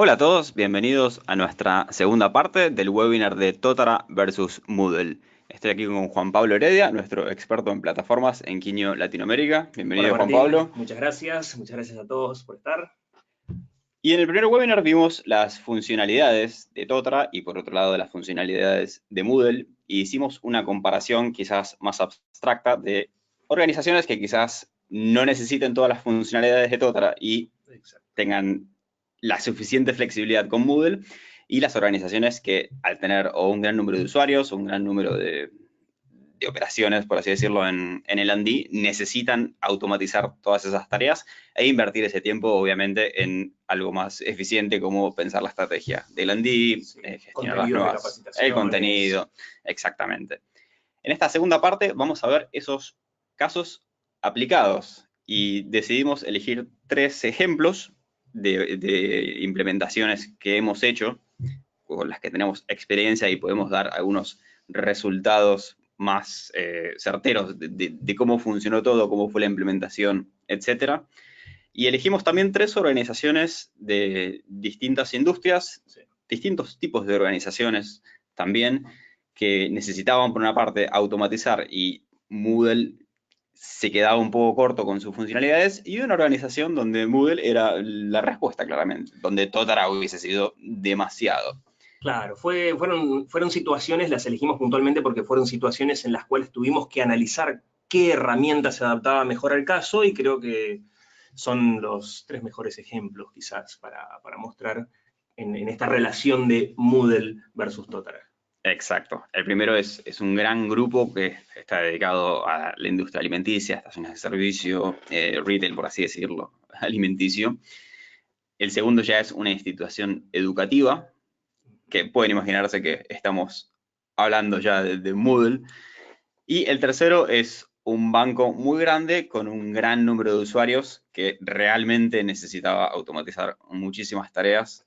Hola a todos, bienvenidos a nuestra segunda parte del webinar de Totara versus Moodle. Estoy aquí con Juan Pablo Heredia, nuestro experto en plataformas en Quinio Latinoamérica. Hola Bienvenido, Juan Martín, Pablo. muchas gracias a todos por estar. Y en el primer webinar vimos las funcionalidades de Totara y por otro lado las funcionalidades de Moodle y hicimos una comparación quizás más abstracta de organizaciones que quizás no necesiten todas las funcionalidades de Totara y Exacto. tengan la suficiente flexibilidad con Moodle y las organizaciones que al tener o un gran número de usuarios o un gran número de operaciones, por así decirlo, en el Andy, necesitan automatizar todas esas tareas e invertir ese tiempo, obviamente, en algo más eficiente como pensar la estrategia del Andy, Sí, gestionar las contenidos de nuevas, el capacitaciones. contenido, exactamente. En esta segunda parte vamos a ver esos casos aplicados y decidimos elegir 3 ejemplos de implementaciones que hemos hecho, con las que tenemos experiencia y podemos dar algunos resultados más certeros de cómo funcionó todo, cómo fue la implementación, etcétera. Y elegimos también 3 organizaciones de distintas industrias, Sí. distintos tipos de organizaciones también, que necesitaban por una parte automatizar y Moodle se quedaba un poco corto con sus funcionalidades, y una organización donde Moodle era la respuesta claramente, donde Totara hubiese sido demasiado. Claro, fueron situaciones, las elegimos puntualmente porque fueron situaciones en las cuales tuvimos que analizar qué herramienta se adaptaba mejor al caso y creo que son los 3 mejores ejemplos quizás para mostrar en esta relación de Moodle versus Totara. Exacto. El primero es un gran grupo que está dedicado a la industria alimenticia, estaciones de servicio, retail, por así decirlo, alimenticio. El segundo ya es una institución educativa, que pueden imaginarse que estamos hablando ya de Moodle. Y el tercero es un banco muy grande con un gran número de usuarios que realmente necesitaba automatizar muchísimas tareas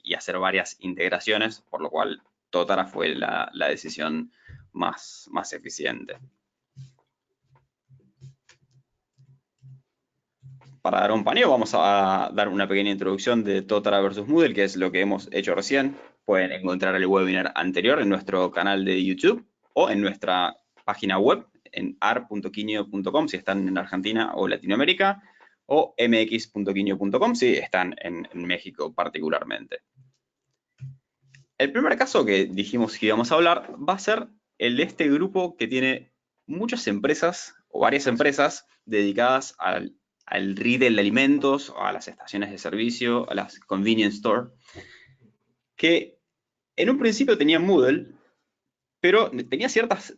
y hacer varias integraciones, por lo cual Totara fue la decisión más eficiente. Para dar un paneo, vamos a dar una pequeña introducción de Totara versus Moodle, que es lo que hemos hecho recién. Pueden encontrar el webinar anterior en nuestro canal de YouTube o en nuestra página web en ar.quinio.com si están en Argentina o Latinoamérica, o mx.quinio.com si están en México particularmente. El primer caso que dijimos que íbamos a hablar va a ser el de este grupo que tiene muchas empresas o varias empresas dedicadas al retail de alimentos, a las estaciones de servicio, a las convenience store, que en un principio tenían Moodle, pero tenía ciertos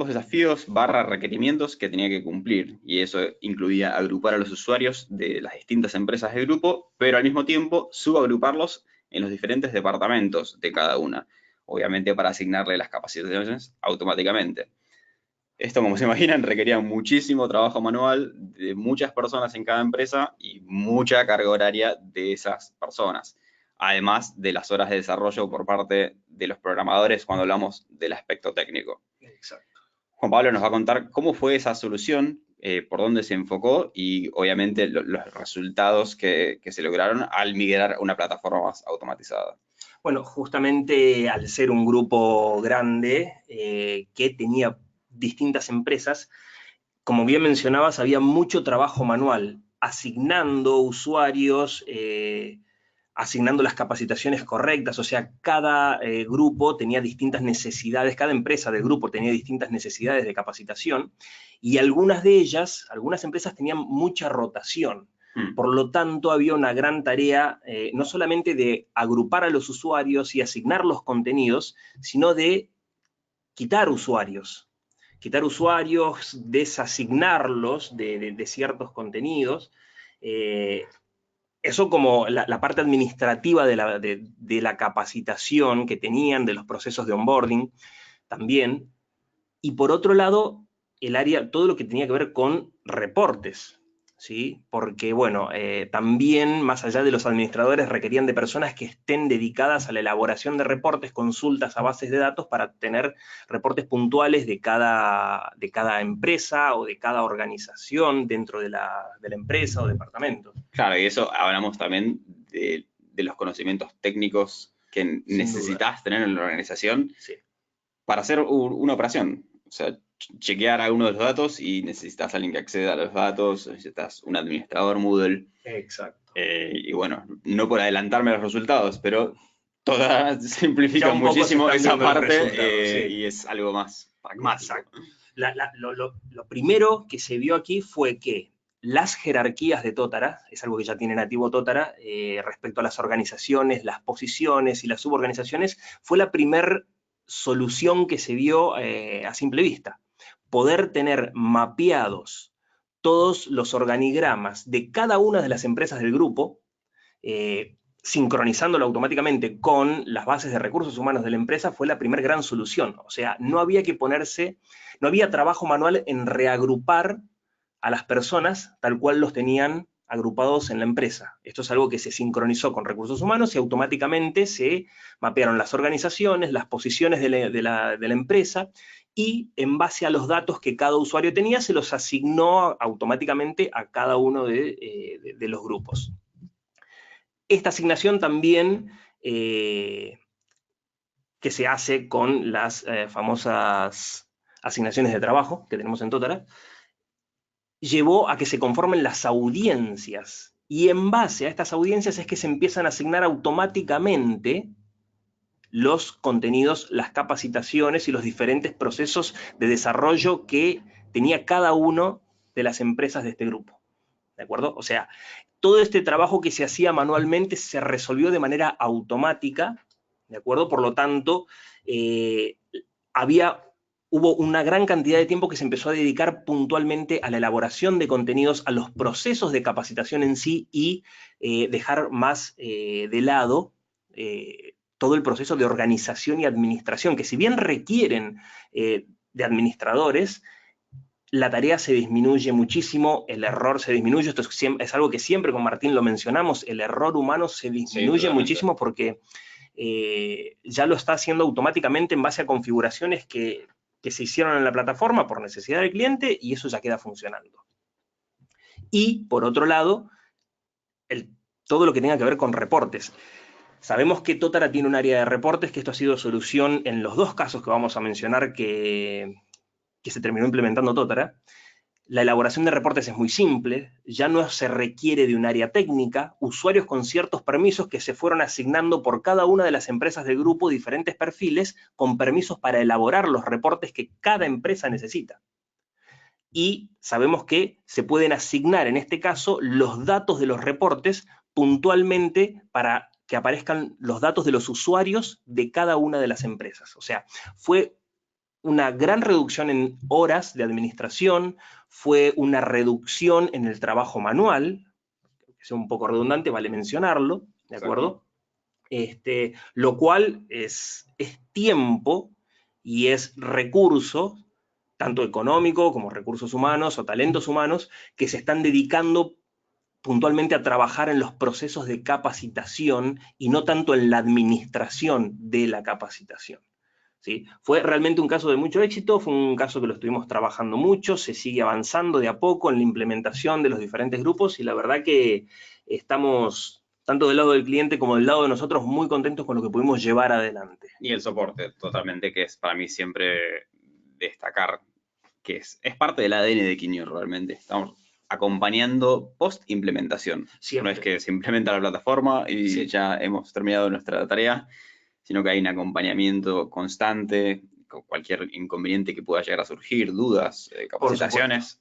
desafíos barra requerimientos que tenía que cumplir, y eso incluía agrupar a los usuarios de las distintas empresas del grupo, pero al mismo tiempo subagruparlos en los diferentes departamentos de cada una, obviamente para asignarle las capacitaciones automáticamente. Esto, como se imaginan, requería muchísimo trabajo manual de muchas personas en cada empresa y mucha carga horaria de esas personas, además de las horas de desarrollo por parte de los programadores cuando hablamos del aspecto técnico. Exacto. Juan Pablo nos va a contar cómo fue esa solución, por dónde se enfocó y obviamente los resultados que se lograron al migrar a una plataforma más automatizada. Bueno, justamente al ser un grupo grande que tenía distintas empresas, como bien mencionabas, había mucho trabajo manual, asignando usuarios, asignando las capacitaciones correctas, o sea, cada grupo tenía distintas necesidades, cada empresa del grupo tenía distintas necesidades de capacitación, y algunas de ellas, algunas empresas tenían mucha rotación. Por lo tanto, había una gran tarea, no solamente de agrupar a los usuarios y asignar los contenidos, sino de quitar usuarios, desasignarlos de ciertos contenidos. Eso como la parte administrativa de la capacitación que tenían, de los procesos de onboarding también. Y por otro lado, el área, todo lo que tenía que ver con reportes, ¿sí? Porque, bueno, también, más allá de los administradores, requerían de personas que estén dedicadas a la elaboración de reportes, consultas a bases de datos para tener reportes puntuales de cada empresa o de cada organización dentro de la empresa o departamento. Claro, y eso hablamos también de los conocimientos técnicos que necesitas tener en la organización para hacer una operación. O sea, chequear alguno de los datos y necesitas a alguien que acceda a los datos, necesitas un administrador Moodle. Exacto. Y bueno, no por adelantarme a los resultados, pero todas simplifican muchísimo esa parte y es algo más pragmático. Exacto. Lo primero que se vio aquí fue que las jerarquías de Totara, es algo que ya tiene nativo Totara, respecto a las organizaciones, las posiciones y las suborganizaciones, fue la primer solución que se vio a simple vista. Poder tener mapeados todos los organigramas de cada una de las empresas del grupo, sincronizándolo automáticamente con las bases de recursos humanos de la empresa, fue la primera gran solución. O sea, no había que ponerse, no había trabajo manual en reagrupar a las personas tal cual los tenían agrupados en la empresa. Esto es algo que se sincronizó con recursos humanos y automáticamente se mapearon las organizaciones, las posiciones de la empresa, y en base a los datos que cada usuario tenía, se los asignó automáticamente a cada uno de los grupos. Esta asignación también, que se hace con las famosas asignaciones de trabajo que tenemos en Totara, llevó a que se conformen las audiencias. Y en base a estas audiencias es que se empiezan a asignar automáticamente los contenidos, las capacitaciones y los diferentes procesos de desarrollo que tenía cada uno de las empresas de este grupo. ¿De acuerdo? O sea, todo este trabajo que se hacía manualmente se resolvió de manera automática, ¿de acuerdo? Por lo tanto, hubo una gran cantidad de tiempo que se empezó a dedicar puntualmente a la elaboración de contenidos, a los procesos de capacitación en sí, y dejar más de lado todo el proceso de organización y administración, que si bien requieren de administradores, la tarea se disminuye muchísimo, el error se disminuye. Esto es algo que siempre con Martín lo mencionamos, el error humano se disminuye muchísimo porque ya lo está haciendo automáticamente en base a configuraciones que se hicieron en la plataforma por necesidad del cliente, y eso ya queda funcionando. Y, por otro lado, todo lo que tenga que ver con reportes. Sabemos que Totara tiene un área de reportes, que esto ha sido solución en los dos casos que vamos a mencionar que se terminó implementando Totara. La elaboración de reportes es muy simple, ya no se requiere de un área técnica, usuarios con ciertos permisos que se fueron asignando por cada una de las empresas del grupo, diferentes perfiles con permisos para elaborar los reportes que cada empresa necesita. Y sabemos que se pueden asignar, en este caso, los datos de los reportes puntualmente para que aparezcan los datos de los usuarios de cada una de las empresas. O sea, fue una gran reducción en horas de administración, fue una reducción en el trabajo manual, que es un poco redundante, vale mencionarlo, ¿de acuerdo? Lo cual es tiempo y es recurso, tanto económico como recursos humanos o talentos humanos, que se están dedicando puntualmente a trabajar en los procesos de capacitación y no tanto en la administración de la capacitación. ¿Sí? Fue realmente un caso de mucho éxito, fue un caso que lo estuvimos trabajando mucho, se sigue avanzando de a poco en la implementación de los diferentes grupos, y la verdad que estamos, tanto del lado del cliente como del lado de nosotros, muy contentos con lo que pudimos llevar adelante. Y el soporte, totalmente, que es para mí siempre destacar, que es parte del ADN de Quinio realmente. Estamos acompañando post-implementación. No es que se implementa la plataforma y ya hemos terminado nuestra tarea, sino que hay un acompañamiento constante con cualquier inconveniente que pueda llegar a surgir, dudas, capacitaciones.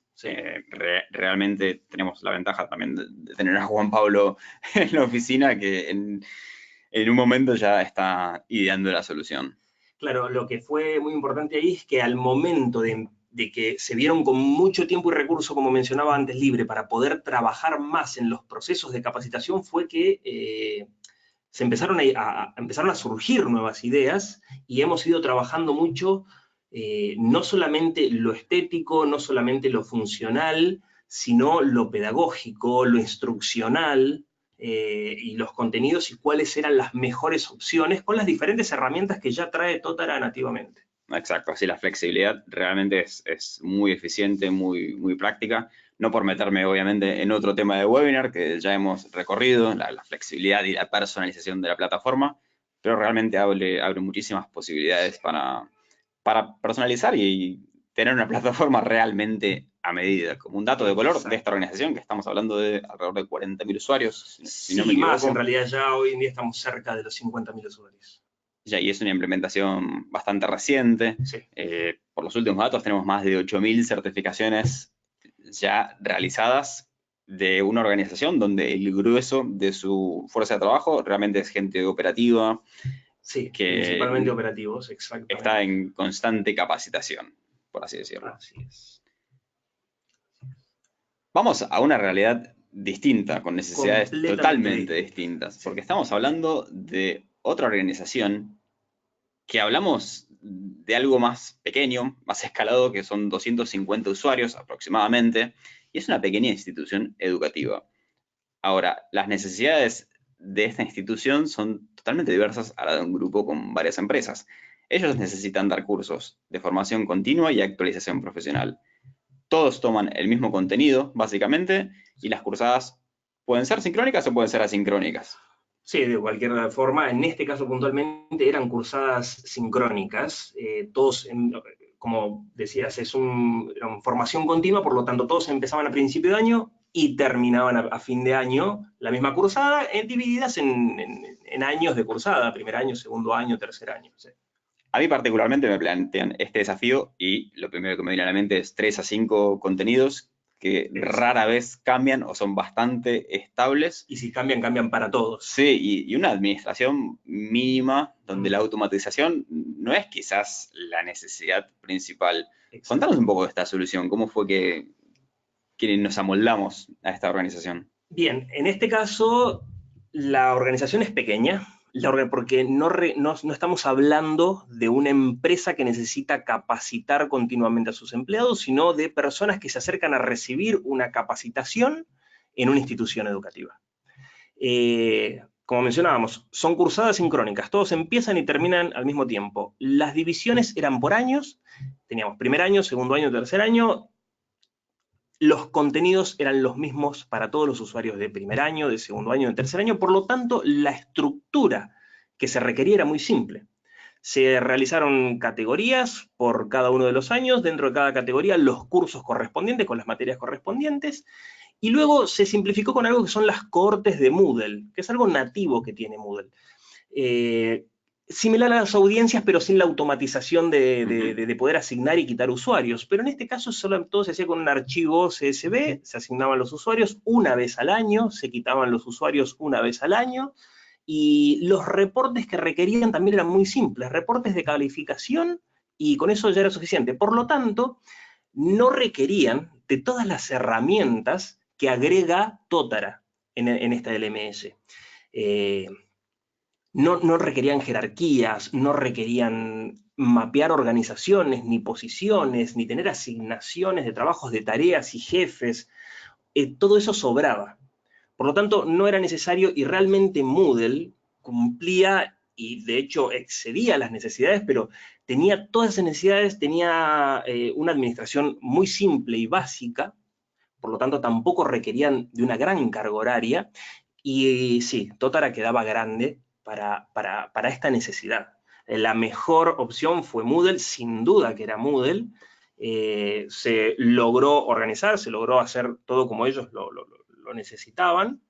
Realmente tenemos la ventaja también de tener a Juan Pablo en la oficina, que en un momento ya está ideando la solución. Claro, lo que fue muy importante ahí es que al momento de que se vieron con mucho tiempo y recurso, como mencionaba antes, libre, para poder trabajar más en los procesos de capacitación, fue que se empezaron a surgir nuevas ideas, y hemos ido trabajando mucho, no solamente lo estético, no solamente lo funcional, sino lo pedagógico, lo instruccional, y los contenidos y cuáles eran las mejores opciones con las diferentes herramientas que ya trae Totara nativamente. Exacto, así la flexibilidad realmente es muy eficiente, muy práctica. no por meterme obviamente en otro tema de webinar que ya hemos recorrido, la flexibilidad y la personalización de la plataforma, pero realmente abre muchísimas posibilidades para personalizar y tener una plataforma realmente a medida. Como un dato de color de esta organización, que estamos hablando de alrededor de 40.000 usuarios, si no me Sí, más, en equivoco. realidad ya hoy en día estamos cerca de los 50.000 usuarios. Y es una implementación bastante reciente. Sí. Por los últimos datos tenemos más de 8.000 certificaciones ya realizadas de una organización donde el grueso de su fuerza de trabajo realmente es gente operativa. Sí, Que principalmente operativos, está exactamente. en constante capacitación, por así decirlo. Así es. Vamos a una realidad distinta, con necesidades Completamente totalmente distinto. distintas, Sí. porque estamos hablando de otra organización que hablamos de algo más pequeño, más escalado, que son 250 usuarios aproximadamente, y es una pequeña institución educativa. Ahora, las necesidades de esta institución son totalmente diversas a la de un grupo con varias empresas. Ellos necesitan dar cursos de formación continua y actualización profesional. Todos toman el mismo contenido, básicamente, y las cursadas pueden ser sincrónicas o pueden ser asincrónicas. Sí, de cualquier forma, en este caso puntualmente eran cursadas sincrónicas, todos, como decías, era una formación continua, por lo tanto todos empezaban a principio de año y terminaban a fin de año la misma cursada, divididas en años de cursada, primer año, segundo año, tercer año. ¿Sí? A mí particularmente me plantean este desafío y lo primero que me viene a la mente es 3 a 5 contenidos que rara vez cambian o son bastante estables. Y si cambian, cambian para todos. Sí, y una administración mínima donde la automatización no es quizás la necesidad principal. Exacto. Contanos un poco de esta solución, ¿cómo fue que nos amoldamos a esta organización? Bien, en este caso la organización es pequeña, porque no estamos hablando de una empresa que necesita capacitar continuamente a sus empleados, sino de personas que se acercan a recibir una capacitación en una institución educativa. Como mencionábamos, son cursadas sincrónicas, todos empiezan y terminan al mismo tiempo. Las divisiones eran por años, teníamos primer año, segundo año, tercer año. Los contenidos eran los mismos para todos los usuarios de primer año, de segundo año, de tercer año, por lo tanto, la estructura que se requería era muy simple. Se realizaron categorías por cada uno de los años, dentro de cada categoría los cursos correspondientes con las materias correspondientes, y luego se simplificó con algo que son las cohortes de Moodle, que es algo nativo que tiene Moodle. Similar a las audiencias, pero sin la automatización de poder asignar y quitar usuarios. Pero en este caso solo todo se hacía con un archivo CSV, se asignaban los usuarios una vez al año, se quitaban los usuarios una vez al año, y los reportes que requerían también eran muy simples, reportes de calificación, y con eso ya era suficiente. Por lo tanto, no requerían de todas las herramientas que agrega Totara en esta LMS. No requerían jerarquías, no requerían mapear organizaciones, ni posiciones, ni tener asignaciones de trabajos de tareas y jefes. Todo eso sobraba. Por lo tanto, no era necesario y realmente Moodle cumplía y de hecho excedía las necesidades, pero tenía todas esas necesidades, tenía una administración muy simple y básica, por lo tanto tampoco requerían de una gran carga horaria, y sí, Totara quedaba grande para esta necesidad. La mejor opción fue Moodle, sin duda que era Moodle. Se logró organizar, se logró hacer todo como ellos lo necesitaban.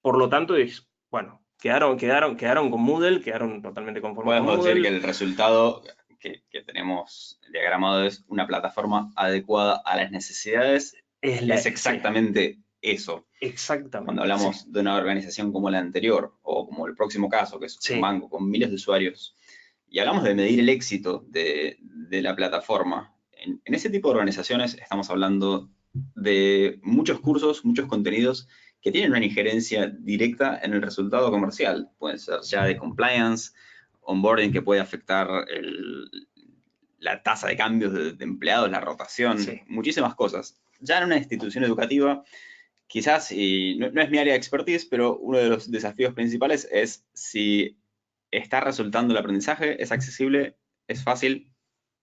Por lo tanto, bueno, quedaron con Moodle, quedaron totalmente conformes con Podemos decir que Moodle. el resultado que tenemos diagramado es una plataforma adecuada a las necesidades. Es Sí, exactamente eso. Cuando exactamente, sí. hablamos de una organización como la anterior, o como el próximo caso, que es un Sí, banco con miles de usuarios, y hablamos de medir el éxito de la plataforma, en ese tipo de organizaciones estamos hablando de muchos cursos, muchos contenidos que tienen una injerencia directa en el resultado comercial. Pueden ser ya de compliance, onboarding que puede afectar la tasa de cambios de empleados, la rotación, sí. muchísimas cosas. Ya en una institución educativa, quizás, y no es mi área de expertise, pero uno de los desafíos principales es si está resultando el aprendizaje, es accesible, es fácil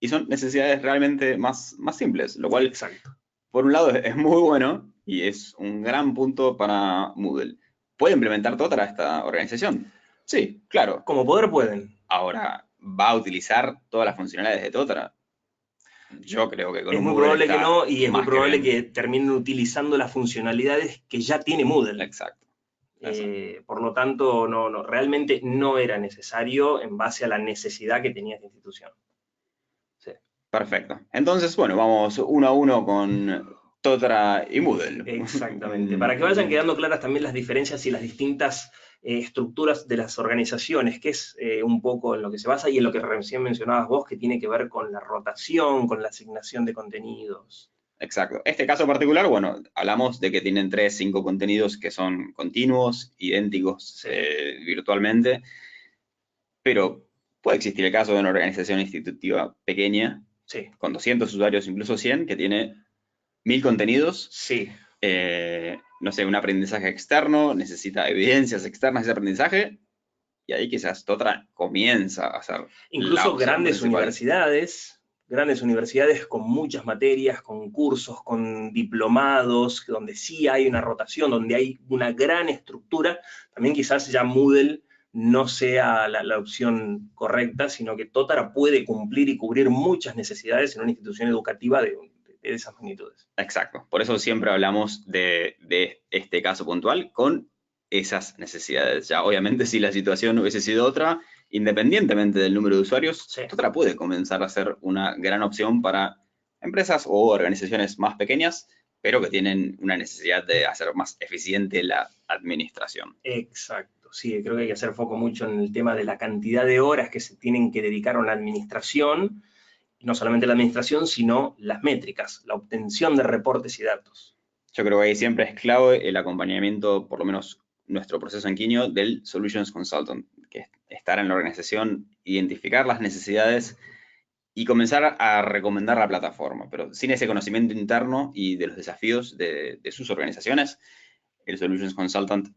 y son necesidades realmente más simples, lo cual Exacto. por un lado es muy bueno y es un gran punto para Moodle. ¿Puede implementar Totara esta organización? Sí, claro. Como poder pueden. Ahora, ¿va a utilizar todas las funcionalidades de Totara? Yo creo que con Es un muy Moodle probable que está no, y es muy más que probable bien. que terminen utilizando las funcionalidades que ya tiene Moodle. Exacto. Eso. Por lo tanto, realmente no era necesario en base a la necesidad que tenía esta institución. Sí. Perfecto. Entonces, bueno, vamos uno a uno con Totara y Moodle. Exactamente. Para que vayan quedando claras también las diferencias y las distintas estructuras de las organizaciones, que es un poco en lo que se basa y en lo que recién mencionabas vos, que tiene que ver con la rotación, con la asignación de contenidos. Exacto. Este caso particular, bueno, hablamos de que tienen 3, 5 contenidos que son continuos, idénticos Sí, virtualmente, pero puede existir el caso de una organización institutiva pequeña, sí, con 200 usuarios, incluso 100, que tiene 1000 contenidos, sí. no sé, un aprendizaje externo, necesita evidencias externas de ese aprendizaje, y ahí quizás Totra comienza a ser la Incluso opción principal. grandes universidades con muchas materias, con cursos, con diplomados, donde sí hay una rotación, donde hay una gran estructura, también quizás ya Moodle no sea la opción correcta, sino que Totara puede cumplir y cubrir muchas necesidades en una institución educativa de esas magnitudes. Exacto. Por eso siempre hablamos de este caso puntual con esas necesidades. Ya, obviamente, si la situación hubiese sido otra, independientemente del número de usuarios, Sí. Totra puede comenzar a ser una gran opción para empresas o organizaciones más pequeñas, pero que tienen una necesidad de hacer más eficiente la administración. Exacto, sí, creo que hay que hacer foco mucho en el tema de la cantidad de horas que se tienen que dedicar a una administración, y no solamente la administración, sino las métricas, la obtención de reportes y datos. Yo creo que ahí siempre es clave el acompañamiento, por lo menos nuestro proceso en Quinio, del Solutions Consultant, que es estar en la organización, identificar las necesidades y comenzar a recomendar la plataforma, pero sin ese conocimiento interno y de los desafíos de sus organizaciones, el Solutions Consultant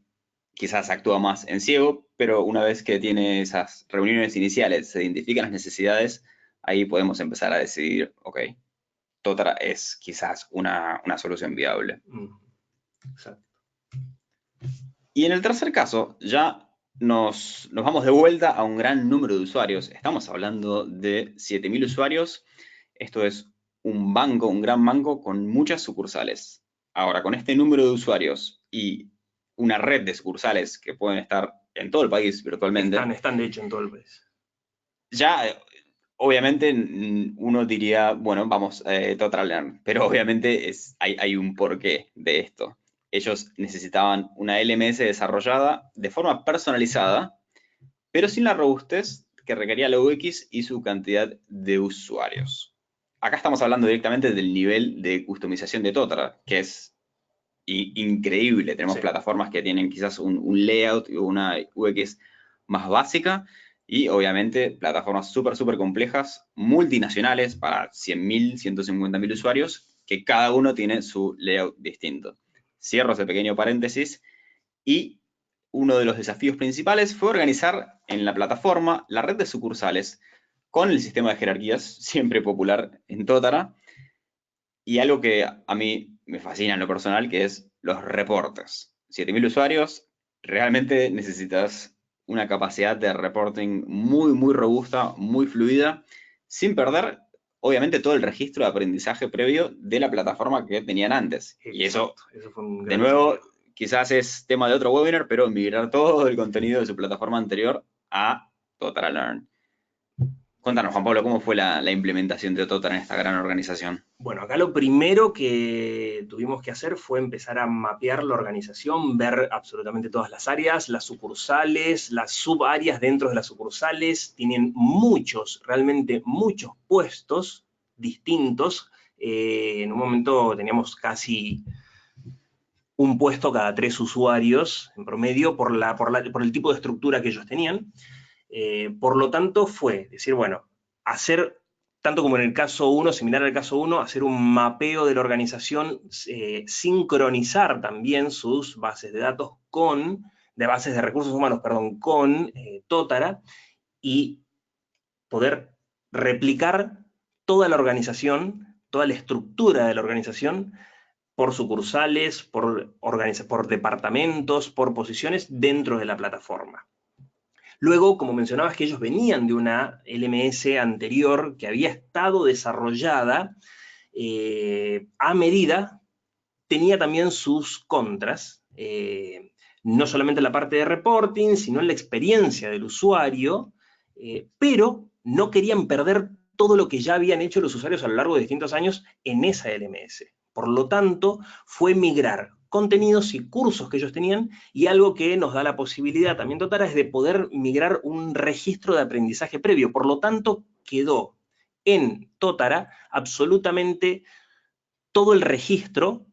quizás actúa más en ciego, pero una vez que tiene esas reuniones iniciales, se identifican las necesidades, ahí podemos empezar a decidir, ok, Totara es quizás una solución viable. Exacto. Y en el tercer caso, ya nos vamos de vuelta a un gran número de usuarios. Estamos hablando de 7000 usuarios. Esto es un banco, un gran banco con muchas sucursales. Ahora, con este número de usuarios y una red de sucursales que pueden estar en todo el país virtualmente, Están de hecho en todo el país. ya obviamente uno diría, bueno, vamos, Total Learn, pero obviamente hay un porqué de esto. Ellos necesitaban una LMS desarrollada de forma personalizada, pero sin la robustez que requería la UX y su cantidad de usuarios. Acá estamos hablando directamente del nivel de customización de Total, que es increíble. Tenemos Sí. plataformas que tienen quizás un layout y una UX más básica y obviamente plataformas súper complejas, multinacionales para 100.000, 150.000 usuarios, que cada uno tiene su layout distinto. Cierro ese pequeño paréntesis y uno de los desafíos principales fue organizar en la plataforma la red de sucursales con el sistema de jerarquías, siempre popular en Totara, y algo que a mí me fascina en lo personal, que es los reportes. 7000 usuarios, realmente necesitas una capacidad de reporting muy robusta, muy fluida, sin perder, obviamente, todo el registro de aprendizaje previo de la plataforma que tenían antes. Y eso, Exacto, eso fue un de gran nuevo, desafío. quizás es tema de otro webinar, pero migrar todo el contenido de su plataforma anterior a Total Learn. Cuéntanos, Juan Exacto. Pablo, ¿cómo fue la implementación de Total en esta gran organización? Bueno, acá lo primero que tuvimos que hacer fue empezar a mapear la organización, ver absolutamente todas las áreas, las sucursales, las subáreas dentro de las sucursales. Tienen muchos, realmente muchos puestos distintos. En un momento teníamos casi un puesto cada 3 usuarios en promedio por el tipo de estructura que ellos tenían. Por lo tanto, fue decir, bueno, hacer, tanto como en el caso 1, similar al caso 1, hacer un mapeo de la organización, sincronizar también sus bases de datos de bases de recursos humanos, perdón, con Totara y poder replicar toda la organización toda la estructura de la organización por sucursales, por departamentos, por posiciones dentro de la plataforma. Luego, como mencionabas que ellos venían de una LMS anterior que había estado desarrollada a medida, tenía también sus contras, no solamente en la parte de reporting, sino en la experiencia del usuario, pero no querían perder todo lo que ya habían hecho los usuarios a lo largo de distintos años en esa LMS. Por lo tanto, fue migrar contenidos y cursos que ellos tenían, y algo que nos da la posibilidad también Totara es de poder migrar un registro de aprendizaje previo. Por lo tanto, quedó en Totara absolutamente todo el registro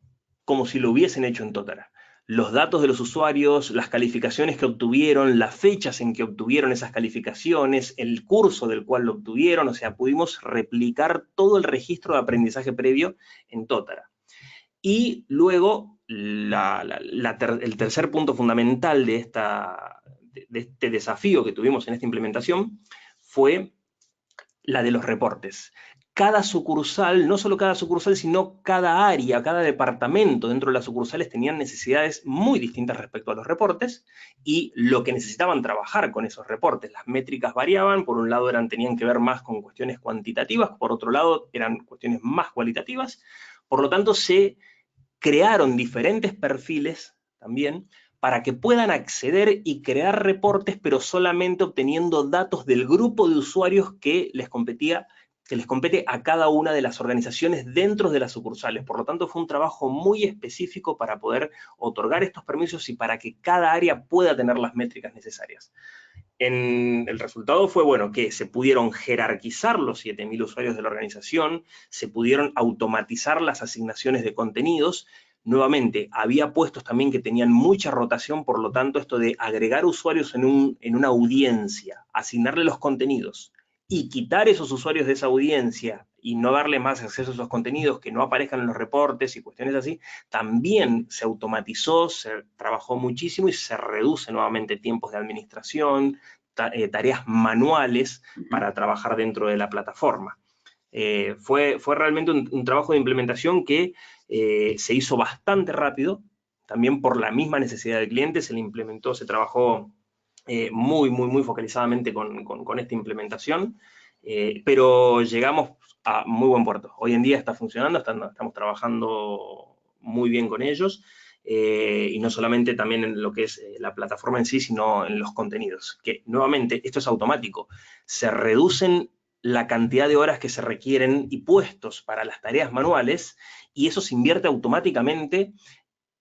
como si lo hubiesen hecho en Totara. Los datos de los usuarios, las calificaciones que obtuvieron, las fechas en que obtuvieron esas calificaciones, el curso del cual lo obtuvieron, o sea, pudimos replicar todo el registro de aprendizaje previo en Totara. Y luego, el tercer punto fundamental de este desafío que tuvimos en esta implementación fue la de los reportes. Cada sucursal, no solo cada sucursal, sino cada área, cada departamento dentro de las sucursales tenían necesidades muy distintas respecto a los reportes y lo que necesitaban trabajar con esos reportes. Las métricas variaban, por un lado tenían que ver más con cuestiones cuantitativas, por otro lado eran cuestiones más cualitativas. Por lo tanto, se crearon diferentes perfiles también para que puedan acceder y crear reportes, pero solamente obteniendo datos del grupo de usuarios que les compete a cada una de las organizaciones dentro de las sucursales. Por lo tanto, fue un trabajo muy específico para poder otorgar estos permisos y para que cada área pueda tener las métricas necesarias. El resultado fue, bueno, que se pudieron jerarquizar los 7.000 usuarios de la organización, se pudieron automatizar las asignaciones de contenidos. Nuevamente, había puestos también que tenían mucha rotación, por lo tanto, esto de agregar usuarios en una audiencia, asignarle los contenidos y quitar esos usuarios de esa audiencia y no darle más acceso a esos contenidos, que no aparezcan en los reportes y cuestiones así, también se automatizó, se trabajó muchísimo y se reduce nuevamente tiempos de administración, tareas manuales para trabajar dentro de la plataforma. Fue realmente un trabajo de implementación que se hizo bastante rápido, también por la misma necesidad del cliente, se le implementó, se trabajó muy focalizadamente con esta implementación, pero llegamos a muy buen puerto. Hoy en día está funcionando, estamos trabajando muy bien con ellos, y no solamente también en lo que es la plataforma en sí, sino en los contenidos, que nuevamente esto es automático, se reducen la cantidad de horas que se requieren y puestos para las tareas manuales, y eso se invierte automáticamente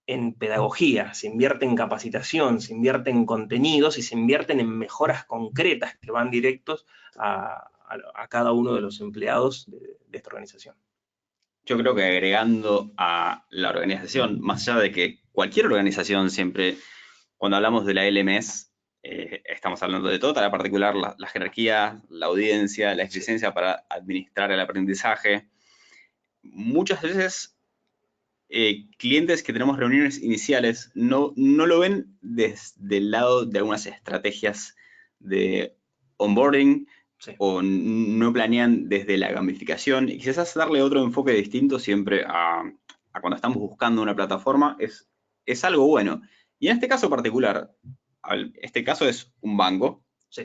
en pedagogía, se invierte en capacitación, se invierte en contenidos y se invierten en mejoras concretas que van directos a cada uno de los empleados de esta organización. Yo creo que agregando a la organización, más allá de que cualquier organización siempre, cuando hablamos de la LMS, estamos hablando de toda la particular, la jerarquía, la audiencia, la eficiencia para administrar el aprendizaje. Muchas veces clientes que tenemos reuniones iniciales no lo ven desde el lado de algunas estrategias de onboarding, Sí. o no planean desde la gamificación, y quizás darle otro enfoque distinto siempre a cuando estamos buscando una plataforma es algo bueno. Y en este caso particular, este caso es un banco, Sí.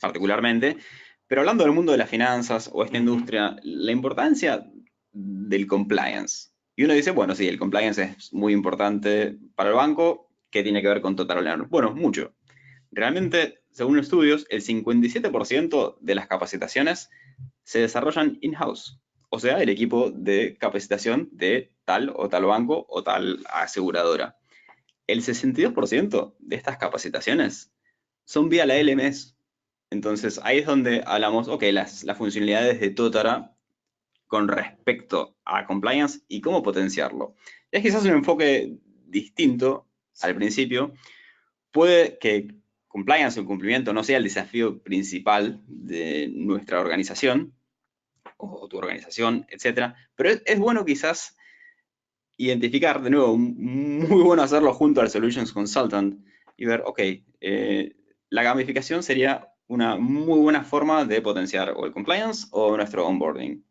particularmente, pero hablando del mundo de las finanzas o esta industria, la importancia del compliance. Y uno dice, bueno, sí, el compliance es muy importante para el banco. ¿Qué tiene que ver con Total Learn? Bueno, mucho. Realmente, según estudios, el 57% de las capacitaciones se desarrollan in-house. O sea, el equipo de capacitación de tal o tal banco o tal aseguradora. El 62% de estas capacitaciones son vía la LMS. Entonces, ahí es donde hablamos, ok, las funcionalidades de Totara con respecto a compliance y cómo potenciarlo. Es quizás un enfoque distinto al principio. Puede que compliance o cumplimiento no sea el desafío principal de nuestra organización o tu organización, etcétera, pero es bueno quizás identificar, de nuevo, muy bueno hacerlo junto al Solutions Consultant y ver, ok, la gamificación sería una muy buena forma de potenciar o el compliance o nuestro onboarding.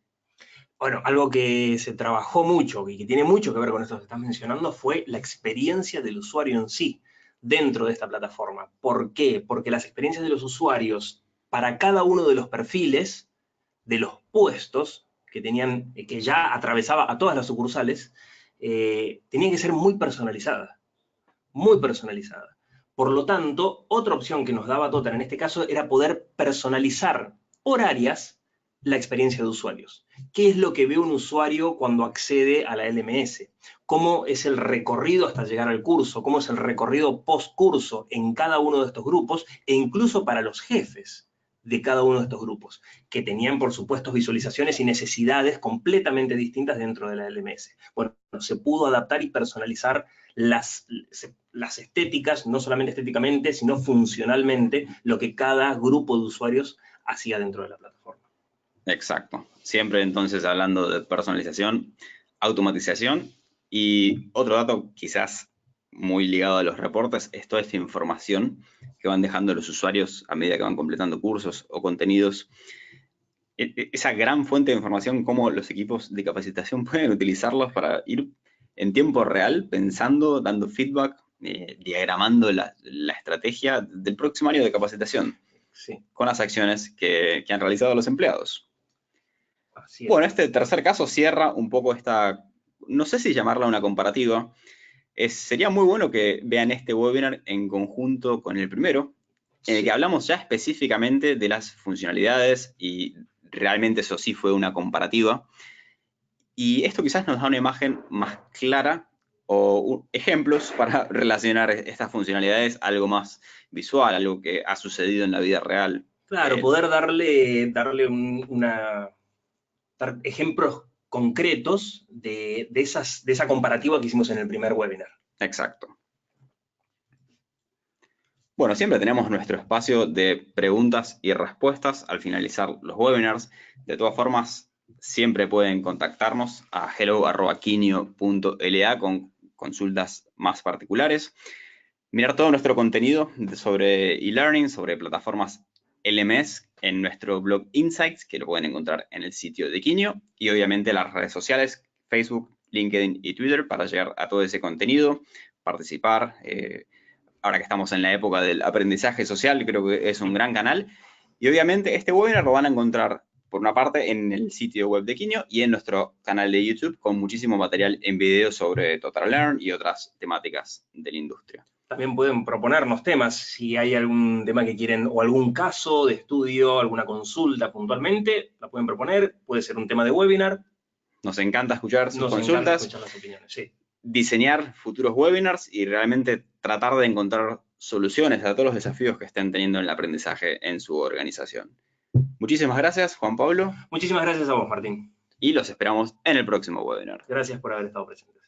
Bueno, algo que se trabajó mucho y que tiene mucho que ver con esto que estás mencionando fue la experiencia del usuario en sí dentro de esta plataforma. ¿Por qué? Porque las experiencias de los usuarios para cada uno de los perfiles, de los puestos que tenían, que ya atravesaba a todas las sucursales, tenían que ser muy personalizadas, muy personalizada. Por lo tanto, otra opción que nos daba Total en este caso era poder personalizar por áreas la experiencia de usuarios. ¿Qué es lo que ve un usuario cuando accede a la LMS? ¿Cómo es el recorrido hasta llegar al curso? ¿Cómo es el recorrido post-curso en cada uno de estos grupos? E incluso para los jefes de cada uno de estos grupos, que tenían, por supuesto, visualizaciones y necesidades completamente distintas dentro de la LMS. Bueno, se pudo adaptar y personalizar las estéticas, no solamente estéticamente, sino funcionalmente, lo que cada grupo de usuarios hacía dentro de la plataforma. Exacto. Siempre entonces hablando de personalización, automatización y otro dato quizás muy ligado a los reportes es toda esta información que van dejando los usuarios a medida que van completando cursos o contenidos. Esa gran fuente de información, cómo los equipos de capacitación pueden utilizarlos para ir en tiempo real pensando, dando feedback, diagramando la estrategia del próximo año de capacitación Sí, con las acciones que han realizado los empleados. así Bueno, es. este tercer caso cierra un poco esta, no sé si llamarla una comparativa, sería muy bueno que vean este webinar en conjunto con el primero, en el que Sí. hablamos ya específicamente de las funcionalidades y realmente eso sí fue una comparativa. Y esto quizás nos da una imagen más clara o ejemplos para relacionar estas funcionalidades a algo más visual, algo que ha sucedido en la vida real. Claro, poder dar ejemplos concretos de esa comparativa que hicimos en el primer webinar. Exacto. Bueno, siempre tenemos nuestro espacio de preguntas y respuestas al finalizar los webinars. De todas formas, siempre pueden contactarnos a hello@quinio.la con consultas más particulares. Mirar todo nuestro contenido sobre e-learning, sobre plataformas LMS en nuestro blog Insights, que lo pueden encontrar en el sitio de Quinio, y obviamente las redes sociales, Facebook, LinkedIn y Twitter, para llegar a todo ese contenido, participar. Ahora que estamos en la época del aprendizaje social, creo que es un gran canal. Y obviamente este webinar lo van a encontrar, por una parte, en el sitio web de Quinio y en nuestro canal de YouTube, con muchísimo material en video sobre Total Learn y otras temáticas de la industria. También pueden proponernos temas, si hay algún tema que quieren, o algún caso de estudio, alguna consulta puntualmente, la pueden proponer, puede ser un tema de webinar. Nos encanta escuchar sus Nos encanta consultas, escuchar las opiniones, sí. diseñar futuros webinars y realmente tratar de encontrar soluciones a todos los desafíos que estén teniendo en el aprendizaje en su organización. Muchísimas gracias, Juan Pablo. Muchísimas gracias a vos, Martín. Y los esperamos en el próximo webinar. Gracias por haber estado presentes.